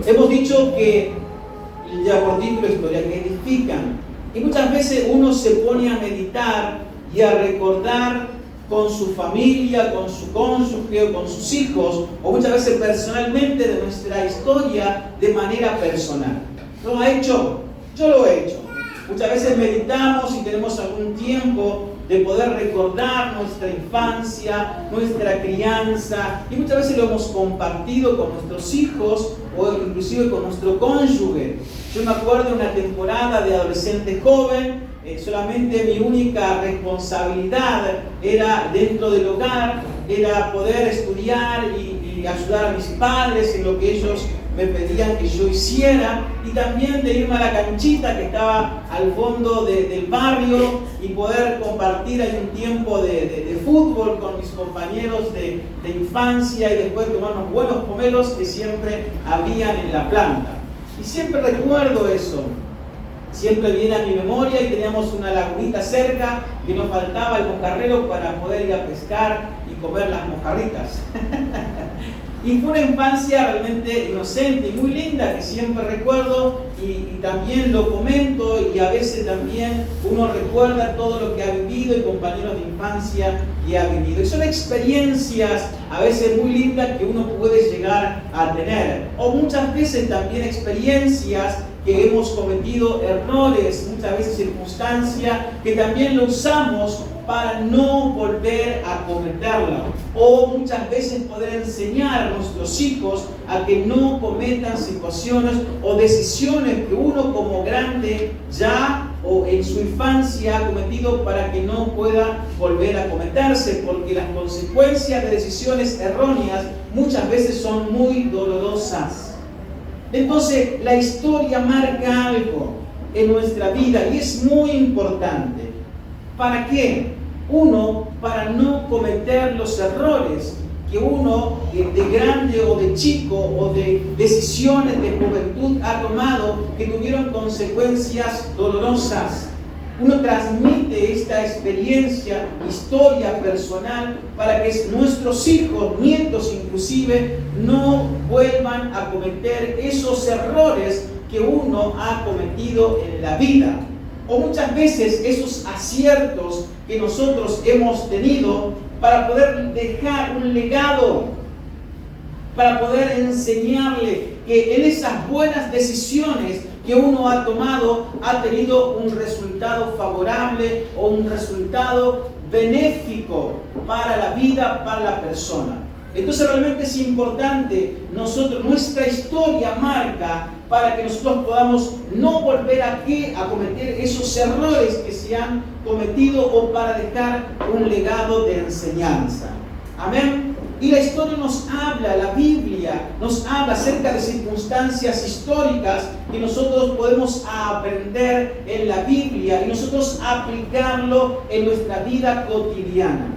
Hemos dicho que, ya por título, historias que edifican. Y muchas veces uno se pone a meditar y a recordar con su familia, con su cónyuge o con sus hijos, o muchas veces personalmente de nuestra historia de manera personal. ¿Lo ha hecho? Yo lo he hecho. Muchas veces meditamos y tenemos algún tiempo de poder recordar nuestra infancia, nuestra crianza, y muchas veces lo hemos compartido con nuestros hijos o inclusive con nuestro cónyuge. Yo me acuerdo de una temporada de adolescente joven, solamente mi única responsabilidad era dentro del hogar, era poder estudiar y ayudar a mis padres en lo que ellos me pedían que yo hiciera, y también de irme a la canchita que estaba al fondo del barrio y poder compartir ahí un tiempo de fútbol con mis compañeros de infancia y después tomar unos buenos pomelos que siempre habían en la planta. Y siempre recuerdo eso, siempre viene a mi memoria, y teníamos una lagunita cerca que nos faltaba el mojarrero para poder ir a pescar y comer las mojarritas. Y fue una infancia realmente inocente y muy linda que siempre recuerdo y también lo comento, y a veces también uno recuerda todo lo que ha vivido y compañeros de infancia que ha vivido. Y son experiencias a veces muy lindas que uno puede llegar a tener. O muchas veces también experiencias que hemos cometido errores, muchas veces circunstancias que también lo usamos para no volver a cometerla, o muchas veces poder enseñar a nuestros hijos a que no cometan situaciones o decisiones que uno como grande ya o en su infancia ha cometido, para que no pueda volver a cometerse, porque las consecuencias de decisiones erróneas muchas veces son muy dolorosas. Entonces la historia marca algo en nuestra vida y es muy importante. ¿Para qué? Uno, para no cometer los errores que uno de grande o de chico o de decisiones de juventud ha tomado, que tuvieron consecuencias dolorosas. Uno transmite esta experiencia, historia personal, para que nuestros hijos, nietos inclusive, no vuelvan a cometer esos errores que uno ha cometido en la vida. O muchas veces esos aciertos que nosotros hemos tenido, para poder dejar un legado, para poder enseñarle que en esas buenas decisiones que uno ha tomado ha tenido un resultado favorable o un resultado benéfico para la vida, para la persona. Entonces realmente es importante, nuestra historia marca para que nosotros podamos no volver a cometer esos errores que se han cometido, o para dejar un legado de enseñanza. Amén. Y la historia nos habla, la Biblia nos habla acerca de circunstancias históricas que nosotros podemos aprender en la Biblia y nosotros aplicarlo en nuestra vida cotidiana.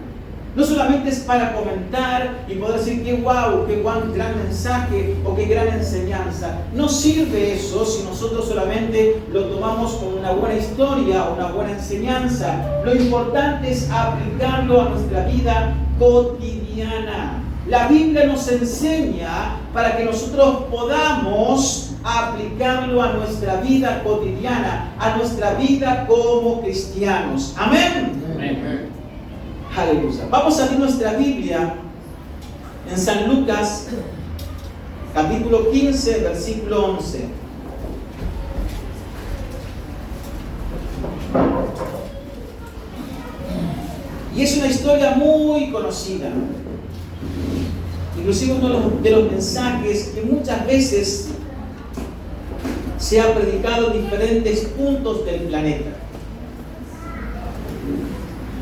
No solamente es para comentar y poder decir qué guau, qué gran mensaje o qué gran enseñanza. No sirve eso si nosotros solamente lo tomamos como una buena historia o una buena enseñanza. Lo importante es aplicarlo a nuestra vida cotidiana. La Biblia nos enseña para que nosotros podamos aplicarlo a nuestra vida cotidiana, a nuestra vida como cristianos. Amén. Amén. Aleluya. Vamos a abrir nuestra Biblia en San Lucas, capítulo 15, versículo 11. Y es una historia muy conocida. Inclusive uno de los mensajes que muchas veces se ha predicado en diferentes puntos del planeta.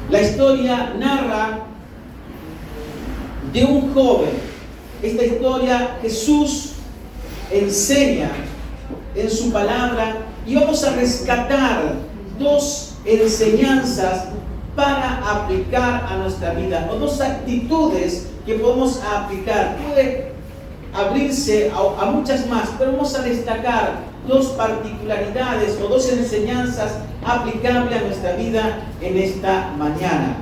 La historia narra de un joven. Esta historia Jesús enseña en su palabra, y vamos a rescatar dos enseñanzas para aplicar a nuestra vida, o dos actitudes que podemos aplicar. Puede abrirse a muchas más, pero vamos a destacar dos particularidades o dos enseñanzas aplicables a nuestra vida en esta mañana.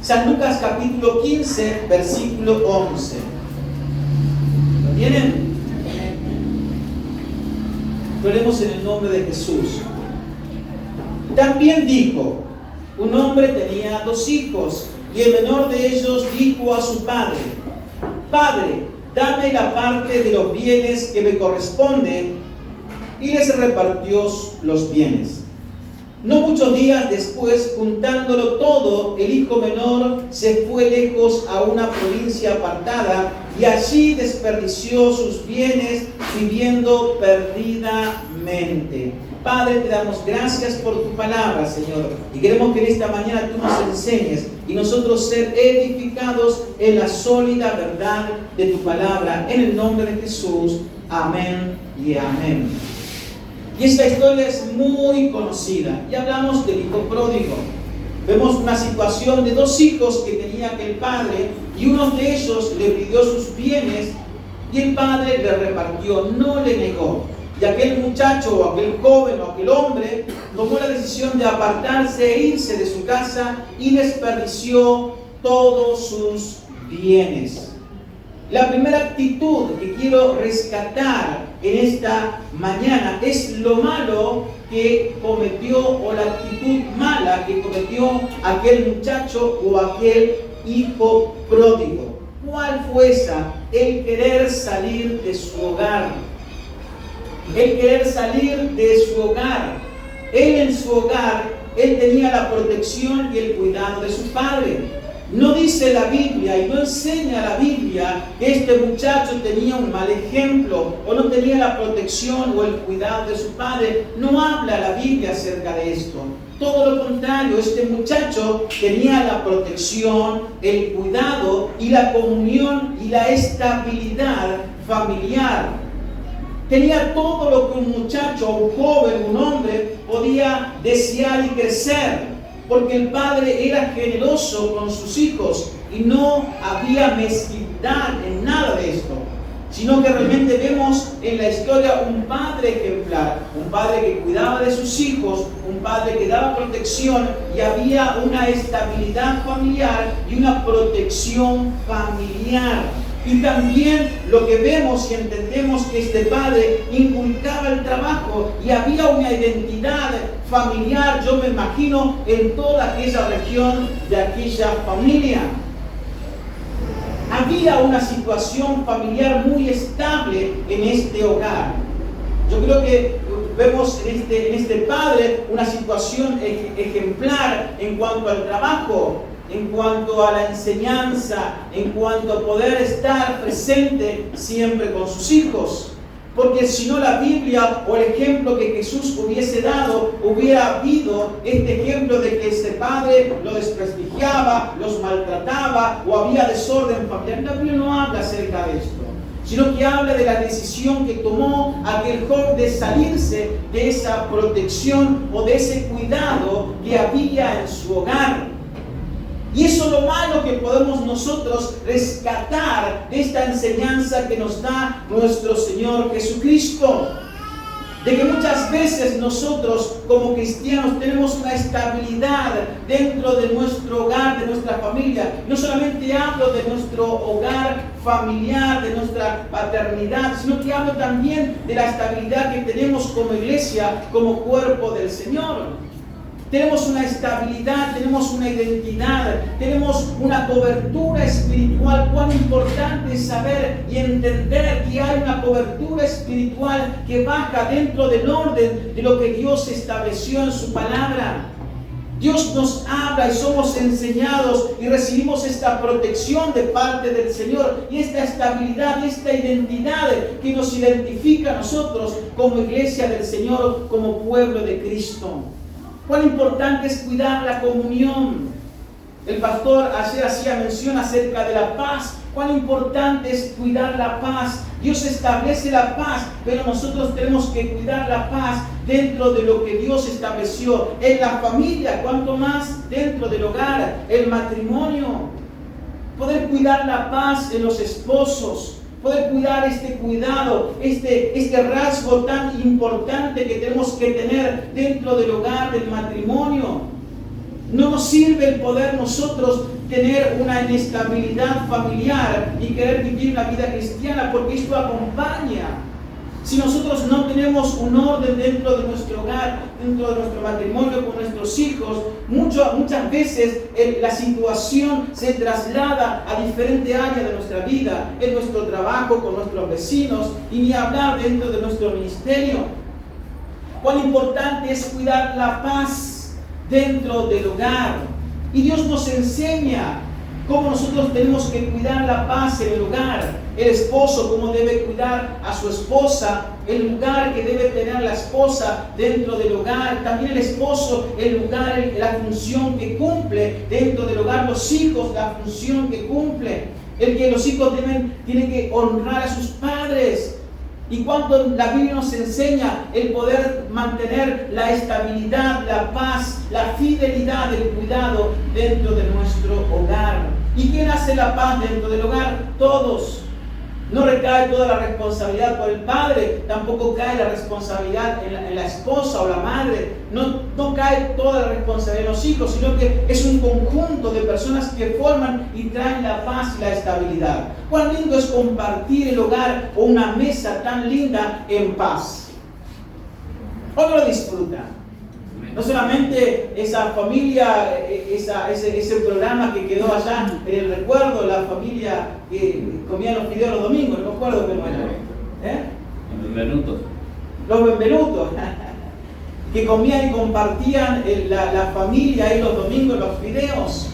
San Lucas capítulo 15, versículo 11. ¿Lo tienen? Lo haremos en el nombre de Jesús. También dijo, un hombre tenía 2 hijos, y el menor de ellos dijo a su padre: Padre, dame la parte de los bienes que me corresponde, y les repartió los bienes. No muchos días después, juntándolo todo, el hijo menor se fue lejos a una provincia apartada y allí desperdició sus bienes viviendo perdidamente. Padre, te damos gracias por tu palabra, Señor, y queremos que en esta mañana tú nos enseñes y nosotros ser edificados en la sólida verdad de tu palabra. En el nombre de Jesús, amén y amén. Y esta historia es muy conocida. Y hablamos del hijo pródigo. Vemos una situación de 2 hijos que tenía aquel padre, y uno de ellos le pidió sus bienes y el padre le repartió, no le negó. Y aquel muchacho o aquel joven o aquel hombre tomó la decisión de apartarse e irse de su casa y desperdició todos sus bienes. La primera actitud que quiero rescatar en esta mañana es lo malo que cometió, o la actitud mala que cometió aquel muchacho o aquel hijo pródigo. ¿Cuál fue esa? El querer salir de su hogar. El querer salir de su hogar. Él en su hogar, él tenía la protección y el cuidado de su padre. No dice la Biblia y no enseña la Biblia que este muchacho tenía un mal ejemplo o no tenía la protección o el cuidado de su padre. No habla la Biblia acerca de esto. Todo lo contrario, este muchacho tenía la protección, el cuidado y la comunión y la estabilidad familiar. Tenía todo lo que un muchacho, un joven, un hombre podía desear y crecer. Porque el padre era generoso con sus hijos y no había mezquindad en nada de esto, sino que realmente vemos en la historia un padre ejemplar, un padre que cuidaba de sus hijos, un padre que daba protección, y había una estabilidad familiar y una protección familiar. Y también lo que vemos y entendemos que este padre inculcaba el trabajo y había una identidad familiar, yo me imagino, en toda aquella región de aquella familia. Había una situación familiar muy estable en este hogar. Yo creo que vemos en este padre una situación ejemplar en cuanto al trabajo, en cuanto a la enseñanza, en cuanto a poder estar presente siempre con sus hijos. Porque si no, la Biblia o el ejemplo que Jesús hubiese dado, hubiera habido este ejemplo de que este padre lo desprestigiaba, los maltrataba o había desorden familiar. La Biblia no habla acerca de esto, sino que habla de la decisión que tomó aquel joven de salirse de esa protección o de ese cuidado que había en su hogar. Y eso es lo malo que podemos nosotros rescatar de esta enseñanza que nos da nuestro Señor Jesucristo. De que muchas veces nosotros como cristianos tenemos una estabilidad dentro de nuestro hogar, de nuestra familia. No solamente hablo de nuestro hogar familiar, de nuestra paternidad, sino que hablo también de la estabilidad que tenemos como iglesia, como cuerpo del Señor. Tenemos una estabilidad, tenemos una identidad, tenemos una cobertura espiritual. Cuán importante es saber y entender que hay una cobertura espiritual que baja dentro del orden de lo que Dios estableció en su palabra. Dios nos habla y somos enseñados y recibimos esta protección de parte del Señor y esta estabilidad y esta identidad que nos identifica a nosotros como iglesia del Señor, como pueblo de Cristo. Cuán importante es cuidar la comunión. El pastor ayer hacía mención acerca de la paz. Cuán importante es cuidar la paz. Dios establece la paz, pero nosotros tenemos que cuidar la paz dentro de lo que Dios estableció. En la familia, cuanto más dentro del hogar, el matrimonio. Poder cuidar la paz en los esposos. Poder cuidar este cuidado, este rasgo tan importante que tenemos que tener dentro del hogar, del matrimonio. No nos sirve el poder nosotros tener una inestabilidad familiar y querer vivir una vida cristiana, porque esto acompaña. si nosotros no tenemos un orden dentro de nuestro hogar, dentro de nuestro matrimonio con nuestros hijos, muchas veces la situación se traslada a diferentes áreas de nuestra vida, en nuestro trabajo, con nuestros vecinos, y ni hablar dentro de nuestro ministerio. Cuán importante es cuidar la paz dentro del hogar. Y Dios nos enseña cómo nosotros tenemos que cuidar la paz en el hogar. El esposo cómo debe cuidar a su esposa, el lugar que debe tener la esposa dentro del hogar. También el esposo, el lugar, la función que cumple dentro del hogar. Los hijos, la función que cumple. El que los hijos tienen que honrar a sus padres. Y cuando la Biblia nos enseña el poder mantener la estabilidad, la paz, la fidelidad, el cuidado dentro de nuestro hogar. ¿Y quién hace la paz dentro del hogar? Todos. No recae toda la responsabilidad por el padre, tampoco cae la responsabilidad en la esposa o la madre, no cae toda la responsabilidad en los hijos, sino que es un conjunto de personas que forman y traen la paz y la estabilidad. Cuán lindo es compartir el hogar o una mesa tan linda en paz. ¿Cómo lo disfrutan? No solamente esa familia, ese programa que quedó allá en el recuerdo, la familia que comía los fideos los domingos, no me acuerdo cómo era. Los benvenutos. Los benvenutos, que comían y compartían la familia ahí los domingos los fideos.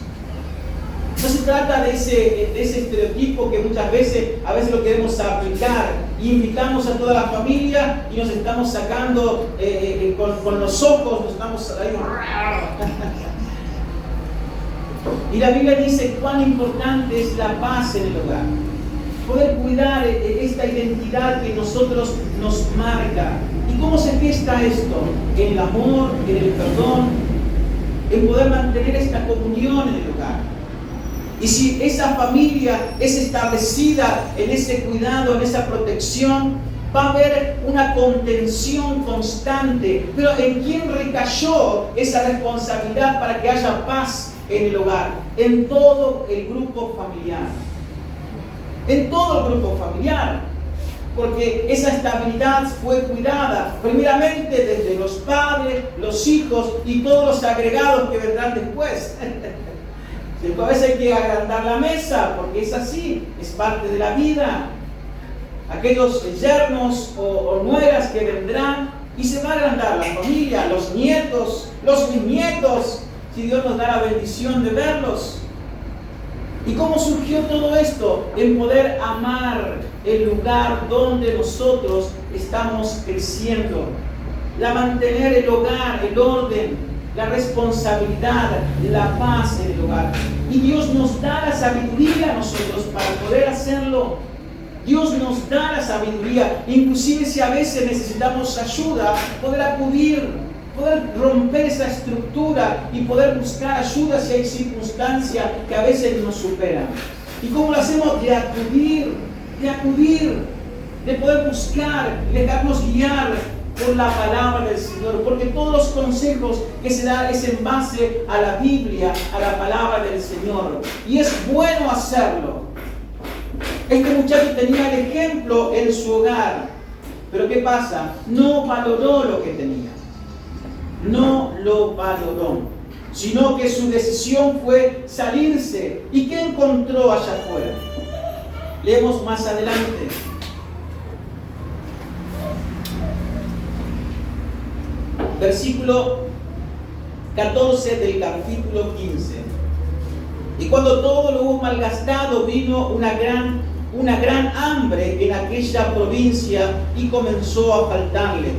No se trata de ese estereotipo que muchas veces, a veces lo queremos aplicar. Invitamos a toda la familia y nos estamos sacando con los ojos, nos estamos ahí. Y la Biblia dice cuán importante es la paz en el hogar. Poder cuidar esta identidad que nosotros nos marca. ¿Y cómo se gesta esto? En el amor, en el perdón, en poder mantener esta comunión en el hogar. Y si esa familia es establecida en ese cuidado, en esa protección, va a haber una contención constante. Pero ¿en quién recayó esa responsabilidad para que haya paz en el hogar? En todo el grupo familiar. En todo el grupo familiar. Porque esa estabilidad fue cuidada primeramente desde los padres, los hijos y todos los agregados que vendrán después. A veces hay que agrandar la mesa, porque es así, es parte de la vida. Aquellos yernos o nueras que vendrán, y se va a agrandar la familia, los nietos, los bisnietos, si Dios nos da la bendición de verlos. ¿Y cómo surgió todo esto? En poder amar el lugar donde nosotros estamos creciendo. Mantener el hogar, el orden, la responsabilidad, la paz en el hogar. Y Dios nos da la sabiduría a nosotros para poder hacerlo. Dios nos da la sabiduría. Inclusive si a veces necesitamos ayuda, poder acudir, poder romper esa estructura y poder buscar ayuda si hay circunstancias que a veces nos superan. ¿Y cómo lo hacemos? De acudir, de poder buscar, dejarnos guiar por la palabra del Señor, porque todos los consejos que se dan es en base a la Biblia, a la palabra del Señor, y es bueno hacerlo. Este muchacho tenía el ejemplo en su hogar, pero ¿qué pasa? No valoró lo que tenía, no lo valoró, sino que su decisión fue salirse. ¿Y qué encontró allá afuera? Leemos más adelante. Versículo 14 del capítulo 15. Y cuando todo lo hubo malgastado, vino una gran hambre en aquella provincia y comenzó a faltarle.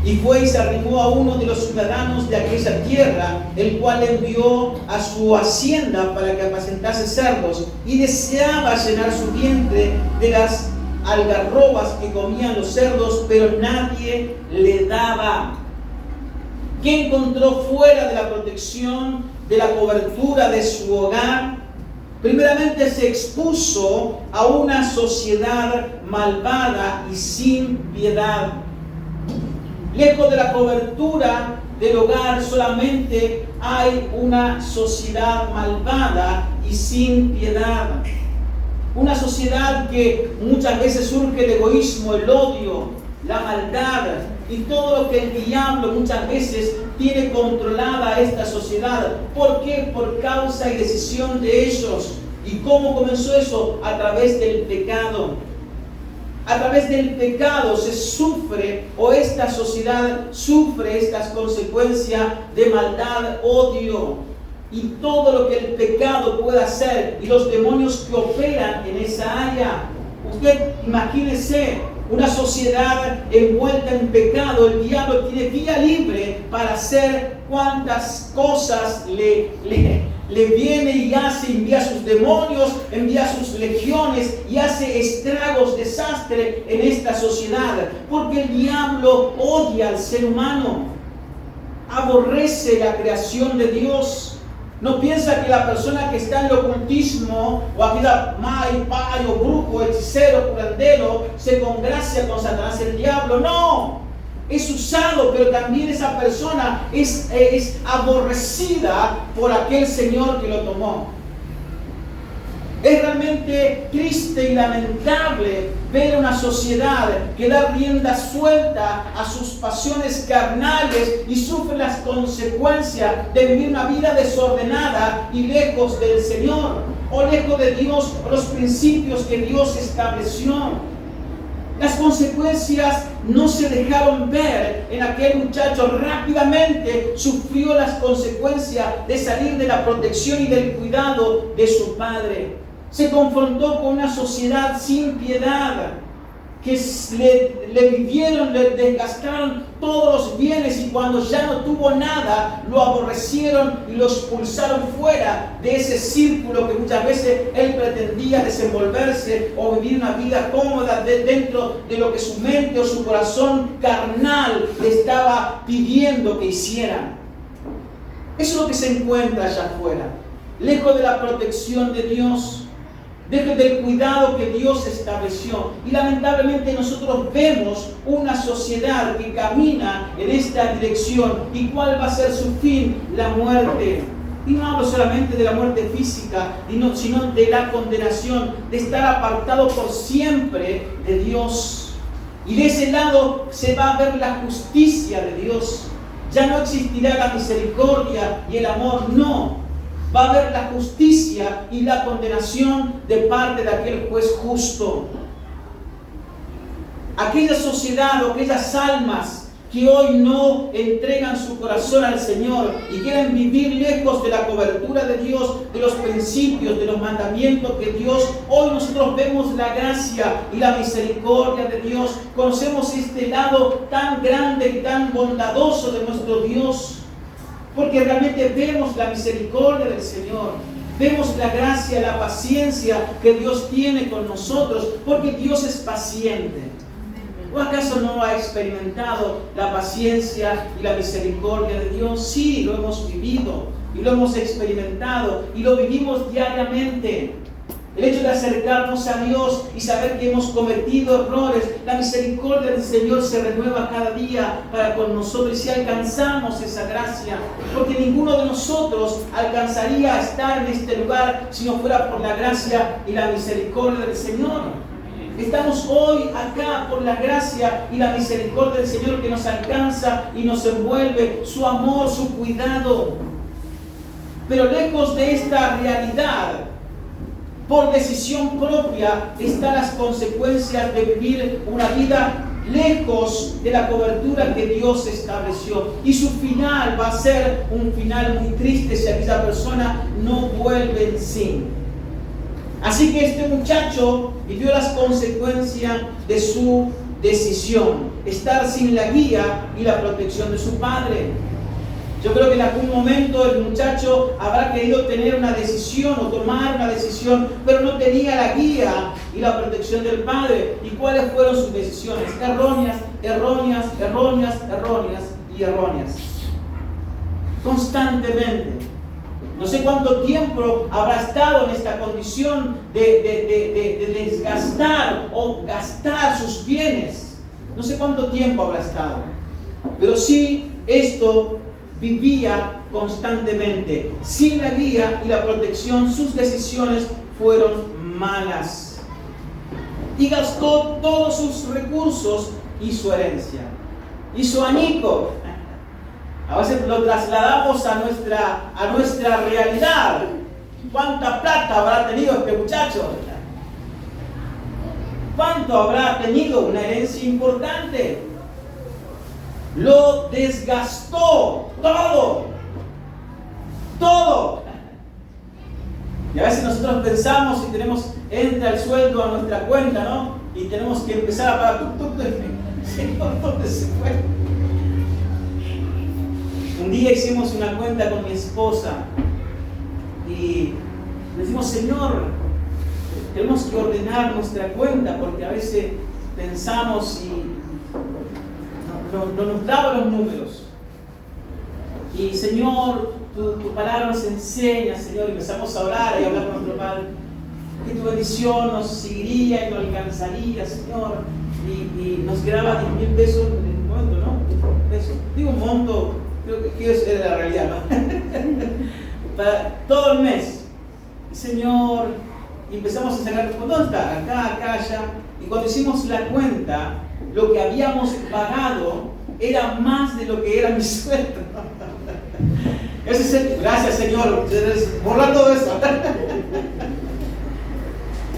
Y fue y se arrimó a uno de los ciudadanos de aquella tierra, el cual envió a su hacienda para que apacentase cerdos, y deseaba llenar su vientre de las algarrobas que comían los cerdos, pero nadie le daba. ¿Qué encontró fuera de la protección, de la cobertura de su hogar? Primeramente se expuso a una sociedad malvada y sin piedad. Lejos de la cobertura del hogar solamente hay una sociedad malvada y sin piedad. Una sociedad que muchas veces surge el egoísmo, el odio, la maldad y todo lo que el diablo muchas veces tiene controlada esta sociedad. ¿Por qué? Por causa y decisión de ellos. ¿Y cómo comenzó eso? A través del pecado. A través del pecado se sufre, o esta sociedad sufre estas consecuencias de maldad, odio y todo lo que el pecado puede hacer y los demonios que operan en esa área. Usted imagínese una sociedad envuelta en pecado. El diablo tiene vía libre para hacer cuantas cosas le viene y hace, envía sus demonios, envía sus legiones y hace estragos, desastre en esta sociedad. Porque el diablo odia al ser humano, aborrece la creación de Dios. No piensa que la persona que está en el ocultismo, o aquella may, payo, brujo, hechicero, curandero, se congracia con Satanás el diablo. No, es usado, pero también esa persona es aborrecida por aquel Señor que lo tomó. Es realmente triste y lamentable ver una sociedad que da rienda suelta a sus pasiones carnales y sufre las consecuencias de vivir una vida desordenada y lejos del Señor, o lejos de Dios, o los principios que Dios estableció. Las consecuencias no se dejaron ver en aquel muchacho. Rápidamente sufrió las consecuencias de salir de la protección y del cuidado de su padre. Se confrontó con una sociedad sin piedad, que le vivieron, le desgastaron todos los bienes, y cuando ya no tuvo nada, lo aborrecieron y lo expulsaron fuera de ese círculo que muchas veces él pretendía desenvolverse o vivir una vida cómoda dentro de lo que su mente o su corazón carnal le estaba pidiendo que hiciera. Eso es lo que se encuentra allá afuera, lejos de la protección de Dios, lejos del cuidado que Dios estableció. Y lamentablemente nosotros vemos una sociedad que camina en esta dirección. ¿Y cuál va a ser su fin? La muerte. Y no hablo solamente de la muerte física, sino de la condenación, de estar apartado por siempre de Dios. Y de ese lado se va a ver la justicia de Dios. Ya no existirá la misericordia y el amor, no. Va a haber la justicia y la condenación de parte de aquel juez justo. Aquella sociedad o aquellas almas que hoy no entregan su corazón al Señor y quieren vivir lejos de la cobertura de Dios, de los principios, de los mandamientos que Dios, hoy nosotros vemos la gracia y la misericordia de Dios. Conocemos este lado tan grande y tan bondadoso de nuestro Dios. Porque realmente vemos la misericordia del Señor, vemos la gracia, la paciencia que Dios tiene con nosotros, porque Dios es paciente. ¿O acaso no ha experimentado la paciencia y la misericordia de Dios? Sí, lo hemos vivido y lo hemos experimentado y lo vivimos diariamente. El hecho de acercarnos a Dios y saber que hemos cometido errores, la misericordia del Señor se renueva cada día para con nosotros, y si alcanzamos esa gracia, porque ninguno de nosotros alcanzaría a estar en este lugar si no fuera por la gracia y la misericordia del Señor. Estamos hoy acá por la gracia y la misericordia del Señor que nos alcanza y nos envuelve, su amor, su cuidado. Pero lejos de esta realidad, por decisión propia, están las consecuencias de vivir una vida lejos de la cobertura que Dios estableció. Y su final va a ser un final muy triste si aquella persona no vuelve en sí. Así que este muchacho vivió las consecuencias de su decisión, estar sin la guía y la protección de su padre. Yo creo que en algún momento el muchacho habrá querido tener una decisión o tomar una decisión, pero no tenía la guía y la protección del padre. ¿Y cuáles fueron sus decisiones? Erróneas, erróneas, erróneas, erróneas y erróneas. Constantemente. No sé cuánto tiempo habrá estado en esta condición de desgastar o gastar sus bienes. No sé cuánto tiempo habrá estado. Pero sí, esto vivía constantemente. Sin la guía y la protección, sus decisiones fueron malas. Y gastó todos sus recursos y su herencia. Y su añico. A veces lo trasladamos a nuestra realidad. ¿Cuánta plata habrá tenido este muchacho? ¿Cuánto habrá tenido? Una herencia importante. Lo desgastó todo. Todo. Y a veces nosotros pensamos y entra el sueldo a nuestra cuenta, ¿no? Y tenemos que empezar a pagar. Señor, ¿dónde se fue? Un día hicimos una cuenta con mi esposa y le decimos, Señor, tenemos que ordenar nuestra cuenta porque a veces pensamos y no nos daba los números. Y Señor, tu palabra nos enseña, Señor, y empezamos a orar y a hablar con nuestro Padre, que tu bendición nos seguiría y nos alcanzaría, Señor, y nos quedaba 10,000 pesos en el momento, ¿no? Pesos. Digo un monto, creo que es la realidad, ¿no? Para todo el mes. Y Señor, y empezamos a sacar, ¿dónde está? Acá, allá. Y cuando hicimos la cuenta, lo que habíamos pagado era más de lo que era mi sueldo. Gracias, Señor, borra todo eso.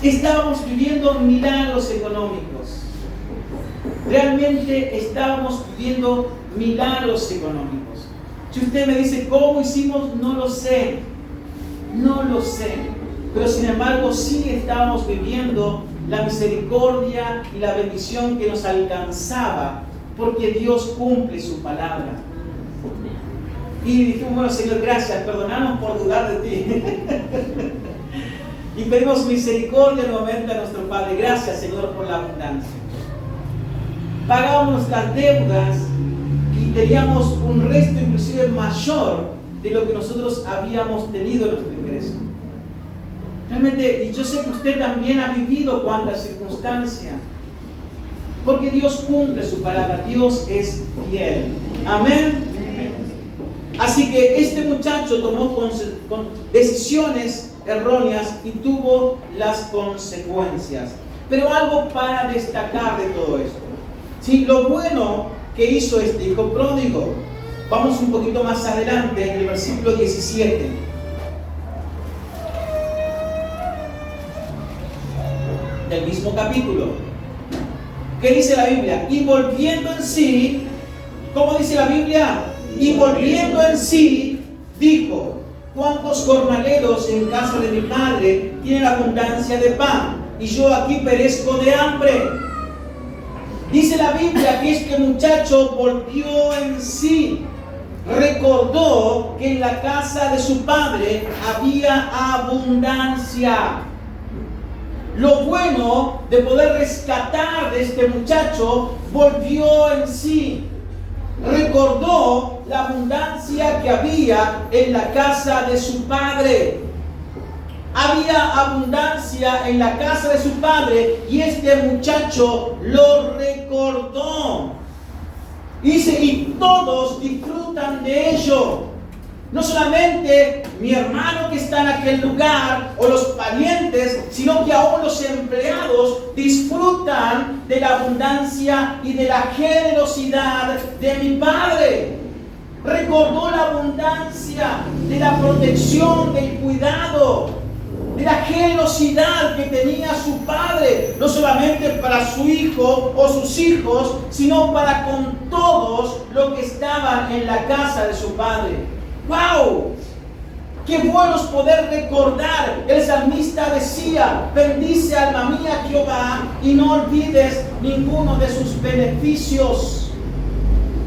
Estábamos viviendo milagros económicos. Realmente estábamos viviendo milagros económicos. Si usted me dice cómo hicimos, no lo sé. No lo sé. Pero sin embargo, sí estábamos viviendo la misericordia y la bendición que nos alcanzaba, porque Dios cumple su palabra. Y dijimos, bueno, Señor, gracias, perdónanos por dudar de ti. Y pedimos misericordia nuevamente a nuestro Padre. Gracias, Señor, por la abundancia. Pagábamos nuestras deudas y teníamos un resto inclusive mayor de lo que nosotros habíamos tenido en nuestro ingreso. Realmente, y yo sé que usted también ha vivido cuántas circunstancias, porque Dios cumple su palabra, Dios es fiel. Amén. Así que este muchacho tomó decisiones erróneas y tuvo las consecuencias. Pero algo para destacar de todo esto. Sí, lo bueno que hizo este hijo pródigo. Vamos un poquito más adelante en el versículo 17. Del mismo capítulo. ¿Qué dice la Biblia? Y volviendo en sí, ¿cómo dice la Biblia? Y volviendo en sí, dijo: ¿cuántos jornaleros en casa de mi padre tienen abundancia de pan? Y yo aquí perezco de hambre. Dice la Biblia que este muchacho volvió en sí. Recordó que en la casa de su padre había abundancia. Lo bueno de poder rescatar de este muchacho, volvió en sí. Recordó la abundancia que había en la casa de su padre. Había abundancia en la casa de su padre y este muchacho lo recordó. Dice, y todos disfrutan de ello. No solamente mi hermano que está en aquel lugar o los parientes, sino que aún los empleados disfrutan de la abundancia y de la generosidad de mi padre. Recordó la abundancia de la protección, del cuidado, de la generosidad que tenía su padre, no solamente para su hijo o sus hijos, sino para con todos los que estaban en la casa de su padre. ¡Wow! ¡Qué bueno es poder recordar! El salmista decía: bendice alma mía Jehová y no olvides ninguno de sus beneficios.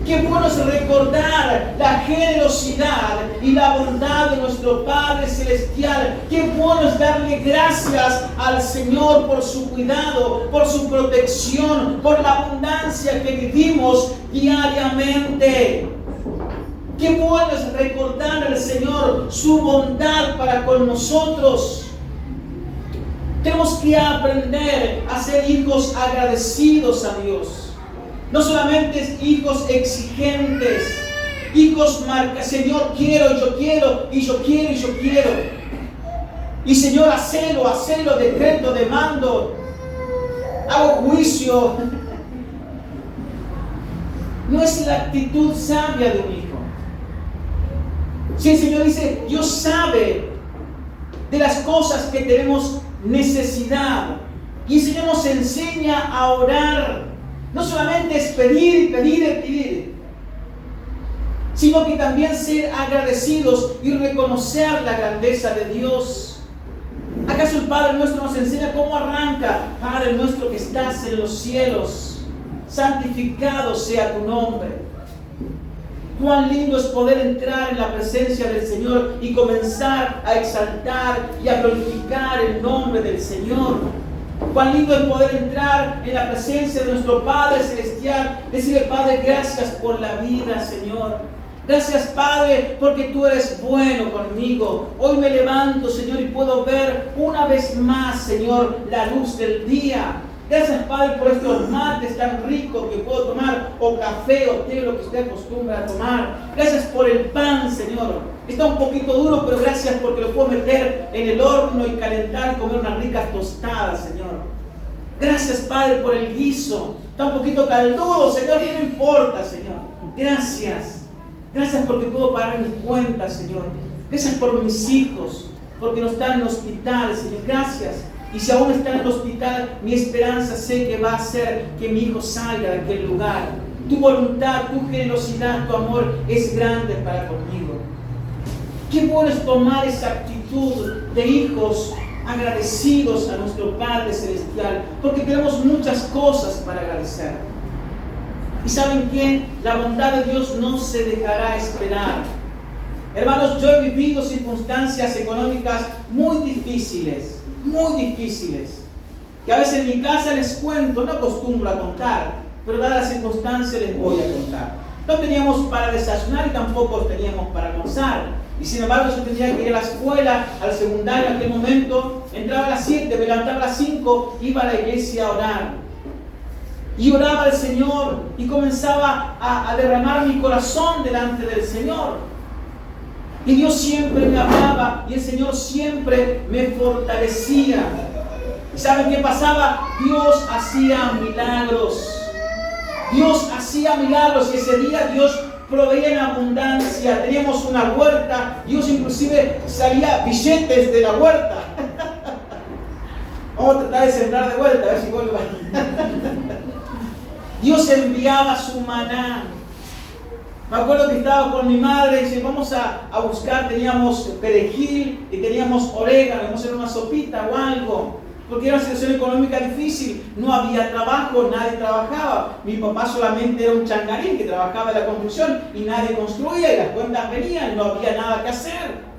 ¡Qué bueno es recordar la generosidad y la bondad de nuestro Padre Celestial! ¡Qué bueno es darle gracias al Señor por su cuidado, por su protección, por la abundancia que vivimos diariamente! ¡Qué bueno es recordar al Señor su bondad para con nosotros! Tenemos que aprender a ser hijos agradecidos a Dios. No solamente hijos exigentes, hijos marca, Señor, quiero, yo quiero, y yo quiero, y yo quiero. Y Señor, hacelo, decreto, demando, hago juicio. no es la actitud sabia de un hijo. Si el Señor dice, Dios sabe de las cosas que tenemos necesidad, y el Señor nos enseña a orar. No solamente es pedir y pedir y pedir, sino que también ser agradecidos y reconocer la grandeza de Dios. ¿Acaso el Padre nuestro nos enseña cómo arranca? Padre nuestro que estás en los cielos, santificado sea tu nombre. Cuán lindo es poder entrar en la presencia del Señor y comenzar a exaltar y a glorificar el nombre del Señor. Cuán lindo es poder entrar en la presencia de nuestro Padre Celestial, decirle, Padre, gracias por la vida, Señor. Gracias, Padre, porque tú eres bueno conmigo. Hoy me levanto, Señor, y puedo ver una vez más, Señor, la luz del día. Gracias, Padre, por estos mates tan ricos que puedo tomar, o café, o té, lo que usted acostumbra a tomar. Gracias por el pan, Señor. Está un poquito duro, pero gracias porque lo puedo meter en el horno y calentar y comer unas ricas tostadas, Señor. Gracias, Padre, por el guiso. Está un poquito caldudo, Señor, y no importa, Señor. Gracias. Gracias porque puedo pagar mis cuentas, Señor. Gracias por mis hijos, porque no están en el hospital, Señor. Gracias. Y si aún están en el hospital, mi esperanza sé que va a ser que mi hijo salga de aquel lugar. Tu voluntad, tu generosidad, tu amor es grande para conmigo. Qué bueno es tomar esa actitud de hijos agradecidos a nuestro Padre Celestial, porque tenemos muchas cosas para agradecer. ¿Y saben qué? La bondad de Dios no se dejará esperar. Hermanos, yo he vivido circunstancias económicas muy difíciles, que a veces en mi casa les cuento, no acostumbro a contar, pero dadas las circunstancias les voy a contar. No teníamos para desayunar y tampoco teníamos para almorzar. Y sin embargo yo tenía que ir a la escuela, al secundario en aquel momento. Entraba a las 7, me levantaba a las 5, iba a la iglesia a orar. Y oraba al Señor y comenzaba a derramar mi corazón delante del Señor. Y Dios siempre me hablaba y el Señor siempre me fortalecía. ¿Y saben qué pasaba? Dios hacía milagros. Dios hacía milagros y ese día Dios proveía en abundancia. Teníamos una huerta. Dios inclusive salía billetes de la huerta. Vamos a tratar de sembrar de vuelta, a ver si vuelve. Dios enviaba su maná. Me acuerdo que estaba con mi madre y dice, vamos a buscar, teníamos perejil y teníamos orégano, vamos a hacer una sopita o algo. Porque era una situación económica difícil, no había trabajo, nadie trabajaba. Mi papá solamente era un changarín que trabajaba en la construcción y nadie construía y las cuentas venían, no había nada que hacer.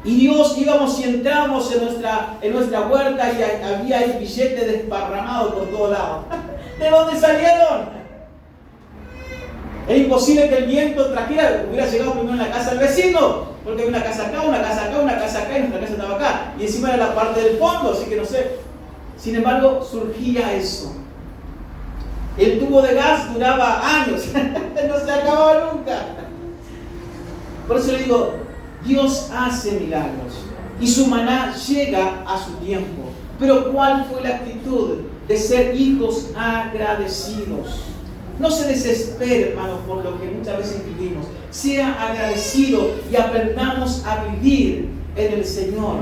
Y Dios, íbamos y entramos en nuestra huerta y había ahí billetes desparramados por todos lados. ¿De dónde salieron? Era imposible que el viento trajera, hubiera llegado primero en la casa del vecino, porque hay una casa acá, una casa acá, una casa acá y nuestra casa estaba acá. Y encima era la parte del fondo, así que no sé. Sin embargo, surgía eso. El tubo de gas duraba años, no se acababa nunca. Por eso le digo, Dios hace milagros y su maná llega a su tiempo. Pero ¿cuál fue la actitud de ser hijos agradecidos? No se desespere, hermano, por lo que muchas veces vivimos. Sea agradecido y aprendamos a vivir en el Señor.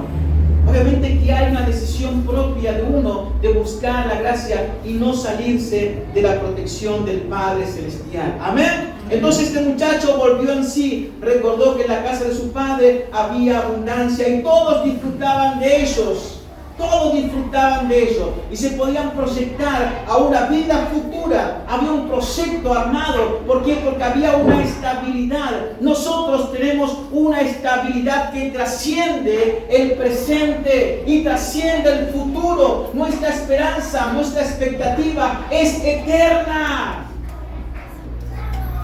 Obviamente que hay una decisión propia de uno de buscar la gracia y no salirse de la protección del Padre Celestial. Amén. Entonces este muchacho volvió en sí, recordó que en la casa de su padre había abundancia y todos disfrutaban de ellos. Todos disfrutaban de ello y se podían proyectar a una vida futura. Había un proyecto armado. ¿Por qué? Porque había una estabilidad. Nosotros tenemos una estabilidad que trasciende el presente y trasciende el futuro. Nuestra esperanza, nuestra expectativa es eterna.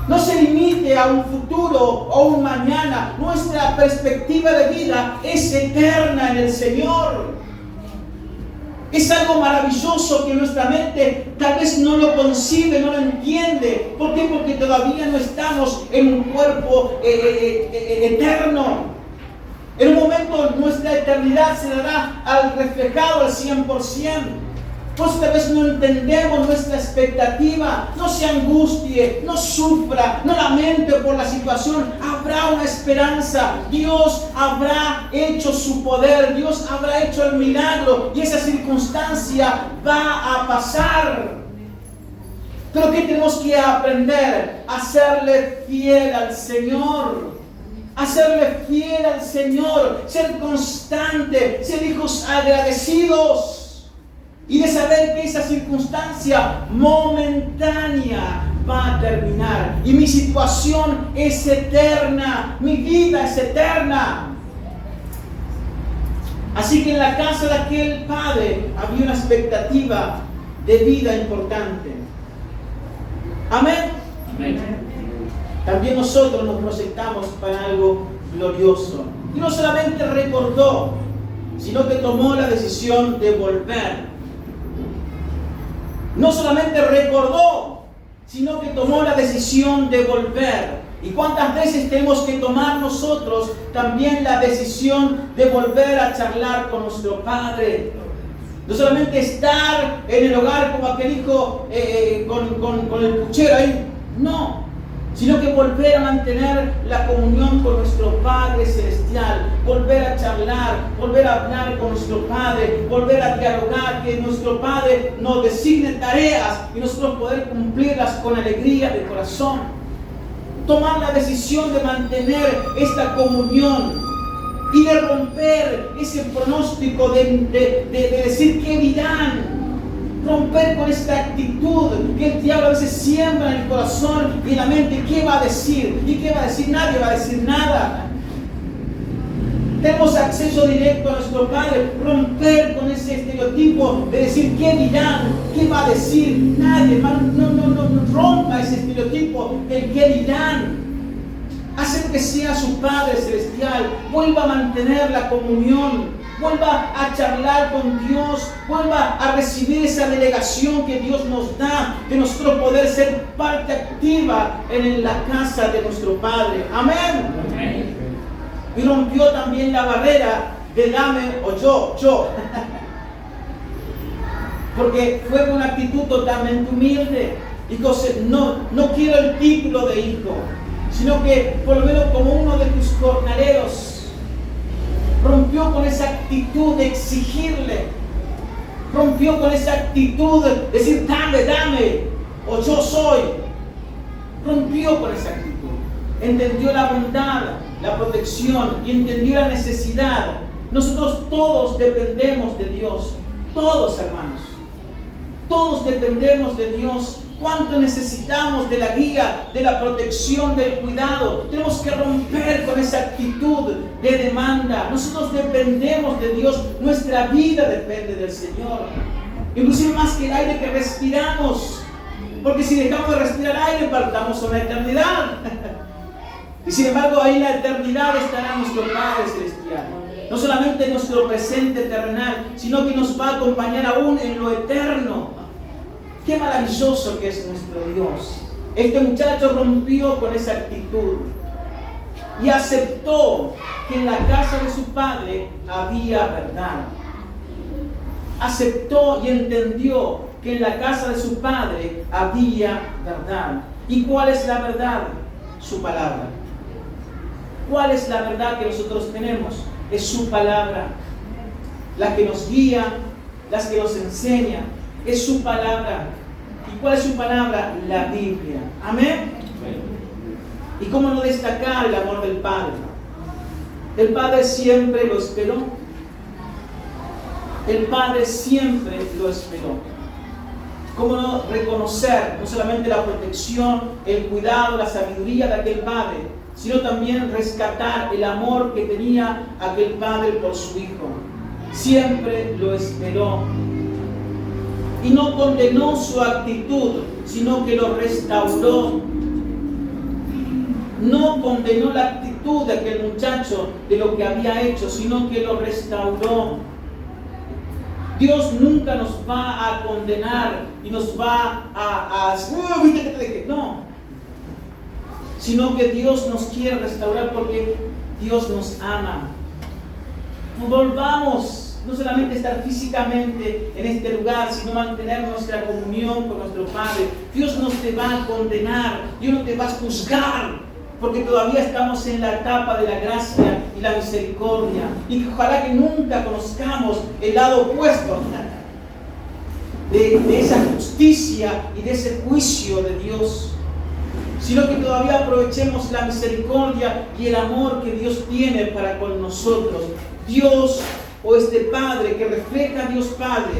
No se limite a un futuro o un mañana. Nuestra perspectiva de vida es eterna en el Señor. Es algo maravilloso que nuestra mente tal vez no lo concibe, no lo entiende. ¿Por qué? Porque todavía no estamos en un cuerpo eterno. En un momento nuestra eternidad se dará al reflejado al 100%. Pues tal vez no entendemos nuestra expectativa. No se angustie, no sufra, no lamente por la situación. Habrá una esperanza. Dios habrá hecho su poder. Dios habrá hecho el milagro. Y esa circunstancia va a pasar. Pero ¿qué tenemos que aprender? A serle fiel al Señor. A serle fiel al Señor. Ser constante. Ser hijos agradecidos. Y de saber que esa circunstancia momentánea va a terminar. Y mi situación es eterna. Mi vida es eterna. Así que en la casa de aquel padre había una expectativa de vida importante. Amén. Amén. También nosotros nos proyectamos para algo glorioso. Y no solamente recordó, sino que tomó la decisión de volver. No solamente recordó, sino que tomó la decisión de volver. ¿Y cuántas veces tenemos que tomar nosotros también la decisión de volver a charlar con nuestro Padre? No solamente estar en el hogar como aquel hijo con el puchero ahí, no. Sino que volver a mantener la comunión con nuestro Padre Celestial, volver a charlar, volver a hablar con nuestro Padre, volver a dialogar, que nuestro Padre nos designe tareas y nosotros poder cumplirlas con alegría de corazón. Tomar la decisión de mantener esta comunión y de romper ese pronóstico de decir qué dirán. Romper con esta actitud que el diablo a veces siembra en el corazón y en la mente. ¿Qué va a decir? ¿Y qué va a decir? Nadie va a decir nada. Tenemos acceso directo a nuestro Padre. Romper con ese estereotipo de decir ¿qué dirán? ¿Qué va a decir? Nadie, hermano, no rompa ese estereotipo del ¿qué dirán? Hacer que sea su Padre Celestial. Vuelva a mantener la comunión. Vuelva a charlar con Dios, vuelva a recibir esa delegación que Dios nos da, de nosotros poder ser parte activa en la casa de nuestro Padre. Amén. Amén. Y rompió también la barrera de dame o yo. Porque fue con una actitud totalmente humilde. Dijo, no quiero el título de hijo, sino que por lo menos como uno de tus jornaleros. Rompió con esa actitud de exigirle. Rompió con esa actitud de decir dame, o yo soy. Rompió con esa actitud. Entendió la bondad, la protección y entendió la necesidad. Nosotros todos dependemos de Dios. Todos, hermanos. Todos dependemos de Dios. ¿Cuánto necesitamos de la guía, de la protección, del cuidado? Tenemos que romper con esa actitud de demanda. Nosotros dependemos de Dios. Nuestra vida depende del Señor. Inclusive más que el aire que respiramos. Porque si dejamos de respirar aire, partamos a una eternidad. Y sin embargo, ahí en la eternidad estará nuestro Padre Celestial. No solamente en nuestro presente terrenal, sino que nos va a acompañar aún en lo eterno. Qué maravilloso que es nuestro Dios. Este muchacho rompió con esa actitud y aceptó que en la casa de su padre había verdad. Aceptó y entendió que en la casa de su padre había verdad. ¿Y cuál es la verdad? Su palabra. ¿Cuál es la verdad que nosotros tenemos? Es su palabra. La que nos guía, las que nos enseña. Es su palabra. ¿Y cuál es su palabra? La Biblia. Amén. ¿Y cómo no destacar el amor del Padre? El Padre siempre lo esperó. El Padre siempre lo esperó. ¿Cómo no reconocer no solamente la protección, el cuidado, la sabiduría de aquel Padre, sino también rescatar el amor que tenía aquel Padre por su Hijo? Siempre lo esperó. Y no condenó su actitud, sino que lo restauró. No condenó la actitud de aquel muchacho de lo que había hecho, sino que lo restauró. Dios nunca nos va a condenar y nos va no, sino que Dios nos quiere restaurar porque Dios nos ama. Volvamos no solamente estar físicamente en este lugar, sino mantener nuestra comunión con nuestro Padre. Dios no te va a condenar, Dios no te va a juzgar, porque todavía estamos en la etapa de la gracia y la misericordia. Y ojalá que nunca conozcamos el lado opuesto de esa justicia y de ese juicio de Dios, sino que todavía aprovechemos la misericordia y el amor que Dios tiene para con nosotros. Dios, o este Padre que refleja a Dios Padre,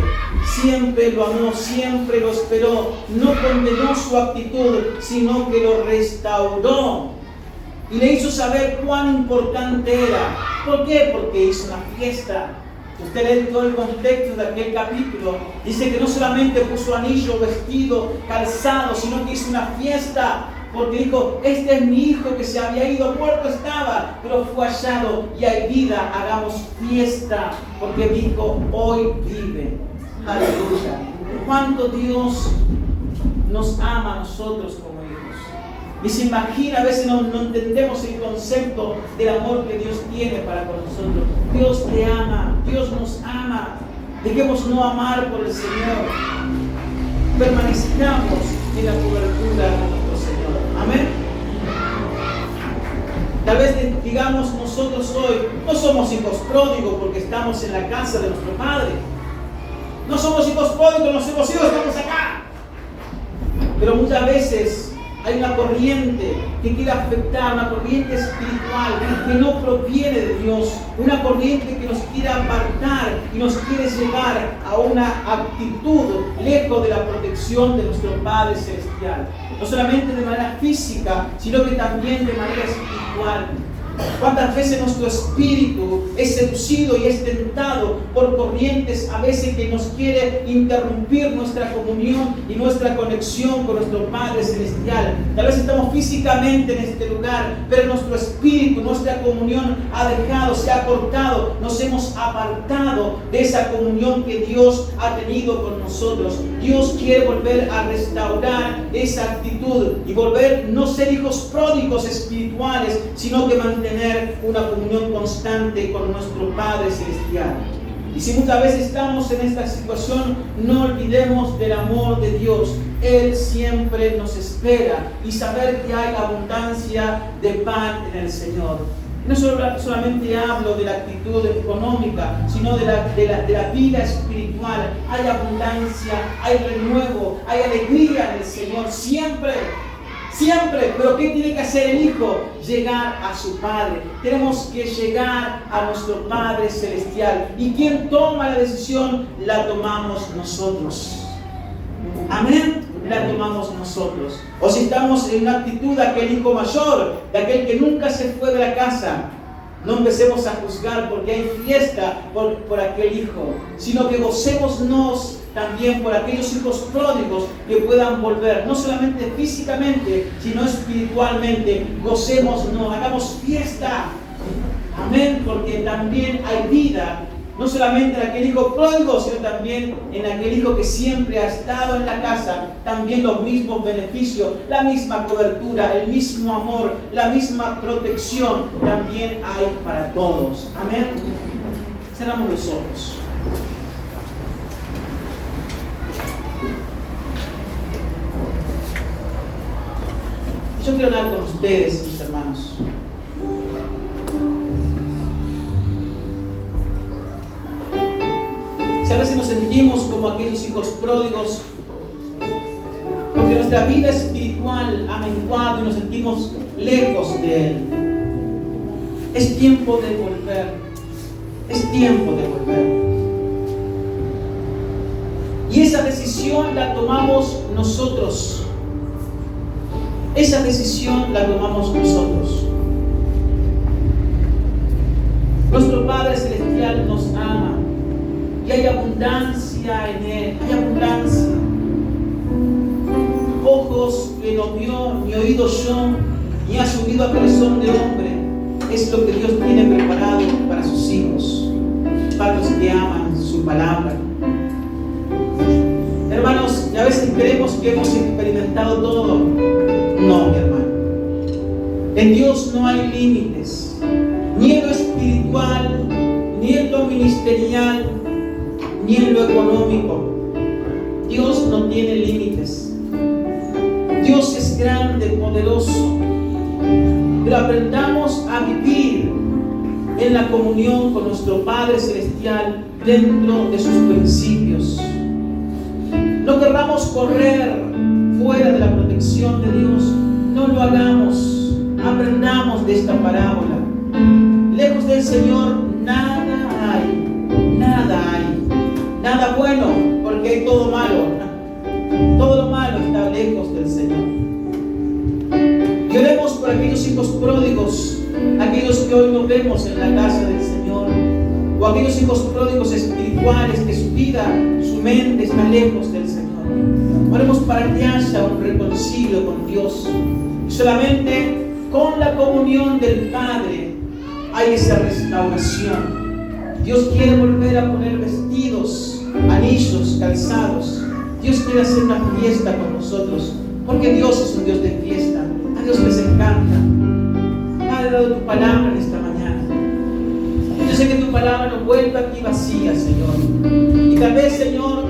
siempre lo amó, siempre lo esperó, no condenó su actitud, sino que lo restauró y le hizo saber cuán importante era. ¿Por qué? Porque hizo una fiesta. Usted lee todo el contexto de aquel capítulo, dice que no solamente puso anillo, vestido, calzado, sino que hizo una fiesta, porque dijo, este es mi hijo que se había ido, muerto estaba, pero fue hallado y hay vida, hagamos fiesta, porque dijo, hoy vive. Aleluya. ¿Cuánto Dios nos ama a nosotros como hijos? Y se imagina, a veces no entendemos el concepto del amor que Dios tiene para con nosotros. Dios te ama, Dios nos ama. Dejémonos amar por el Señor. Permanezcamos en la cobertura de nuestro Señor. Amén. Tal vez digamos nosotros hoy, no somos hijos pródigos porque estamos en la casa de nuestro Padre. No somos hijos pródigos, nos hemos ido, estamos acá. Pero muchas veces hay una corriente que quiere afectar, una corriente espiritual que no proviene de Dios, una corriente que nos quiere apartar y nos quiere llevar a una actitud lejos de la protección de nuestro Padre Celestial. No solamente de manera física, sino que también de manera espiritual. ¿Cuántas veces nuestro espíritu es seducido y es tentado por corrientes a veces que nos quiere interrumpir nuestra comunión y nuestra conexión con nuestro Padre Celestial? Tal vez estamos físicamente en este lugar, pero nuestro espíritu, nuestra comunión ha dejado, se ha cortado, nos hemos apartado de esa comunión que Dios ha tenido con nosotros. Dios quiere volver a restaurar esa actitud y volver no ser hijos pródigos espirituales, sino que mantener una comunión constante con nuestro Padre Celestial. Y si muchas veces estamos en esta situación, no olvidemos del amor de Dios. Él siempre nos espera y saber que hay abundancia de pan en el Señor. No solamente hablo de la actitud económica, sino de la vida espiritual. Hay abundancia, hay renuevo, hay alegría en el Señor siempre. Siempre, pero ¿qué tiene que hacer el Hijo? Llegar a su Padre. Tenemos que llegar a nuestro Padre Celestial. ¿Y quien toma la decisión? La tomamos nosotros. Amén. La tomamos nosotros. O si estamos en una actitud de aquel hijo mayor, de aquel que nunca se fue de la casa, no empecemos a juzgar porque hay fiesta por aquel hijo, sino que gocémonos también por aquellos hijos pródigos que puedan volver, no solamente físicamente, sino espiritualmente. Gocémonos, hagamos fiesta. Amén, porque también hay vida, no solamente en aquel hijo pródigo, sino también en aquel hijo que siempre ha estado en la casa. También los mismos beneficios, la misma cobertura, el mismo amor, la misma protección también hay para todos. Amén. Cerramos los ojos. Yo quiero hablar con ustedes, mis hermanos. Si a veces nos sentimos como aquellos hijos pródigos, porque nuestra vida espiritual ha menguado y nos sentimos lejos de Él, es tiempo de volver. Es tiempo de volver. Y esa decisión la tomamos nosotros. Esa decisión la tomamos nosotros. Nuestro Padre Celestial nos ama y hay abundancia en Él, hay abundancia. Ojos que no vio, ni oído yo, ni ha subido a corazón de hombre, es lo que Dios tiene preparado para sus hijos, para los que aman su palabra. Hermanos, y a veces creemos que hemos experimentado todo. No, mi hermano. En Dios no hay límites, ni en lo espiritual, ni en lo ministerial, ni en lo económico. Dios no tiene límites. Dios es grande, poderoso. Pero aprendamos a vivir en la comunión con nuestro Padre Celestial dentro de sus principios. No querramos correr fuera de la protección de Dios. No lo hagamos. Aprendamos de esta parábola. Lejos del Señor nada hay. Nada hay. Nada bueno, porque hay todo malo. Todo lo malo está lejos del Señor. Y oremos por aquellos hijos pródigos, aquellos que hoy no vemos en la casa del Señor, o aquellos hijos pródigos espirituales que su vida, su mente está lejos del Señor. Oremos para que haya un reconcilio con Dios. Y solamente con la comunión del Padre hay esa restauración. Dios quiere volver a poner vestidos, anillos, calzados. Dios quiere hacer una fiesta con nosotros, porque Dios es un Dios de fiesta. A Dios les encanta. Padre, dado tu palabra en esta mañana. Yo sé que tu palabra no vuelve aquí vacía, Señor. Y tal vez, Señor,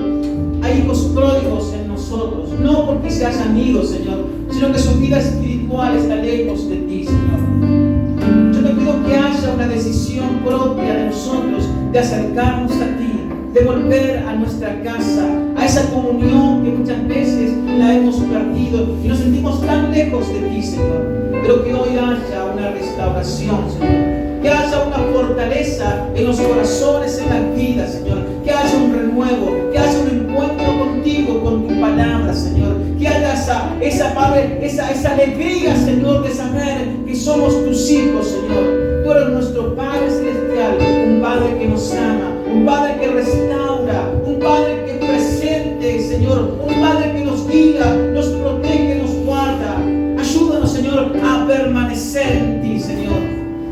hay hijos pródigos en nosotros, no porque se hayan ido, Señor, sino que su vida espiritual está lejos de ti, Señor. Yo te pido que haya una decisión propia de nosotros de acercarnos a ti, de volver a nuestra casa, a esa comunión que muchas veces la hemos perdido y nos sentimos tan lejos de ti, Señor. Pero que hoy haya una restauración, Señor. Que haya una fortaleza en los corazones, en las vidas, Señor. Que haya un renuevo, que haya un encuentro contigo, con tu palabra, Señor. Que haya esa alegría, Señor, de saber que somos tus hijos, Señor. Tú eres nuestro Padre Celestial, un Padre que nos ama, un Padre que restaura, un Padre que presente, Señor, un Padre que nos guía, nos protege, nos guarda. Ayúdanos, Señor, a permanecer en ti, Señor.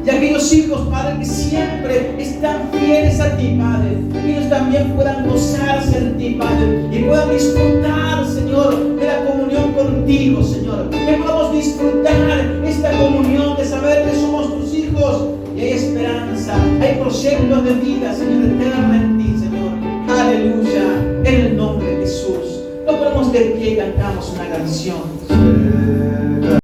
Y aquellos hijos, Padre, que siempre están fieles a ti, Padre, que ellos también puedan gozarse en ti, Padre, y puedan disfrutar, Señor, de la comunión contigo, Señor. Que podamos disfrutar esta comunión de saber que somos tus hijos y hay esperanza, hay proyectos de vida, Señor, eterna en ti, Señor. Aleluya, en el nombre de Jesús. Nos ponemos de pie y cantamos una canción.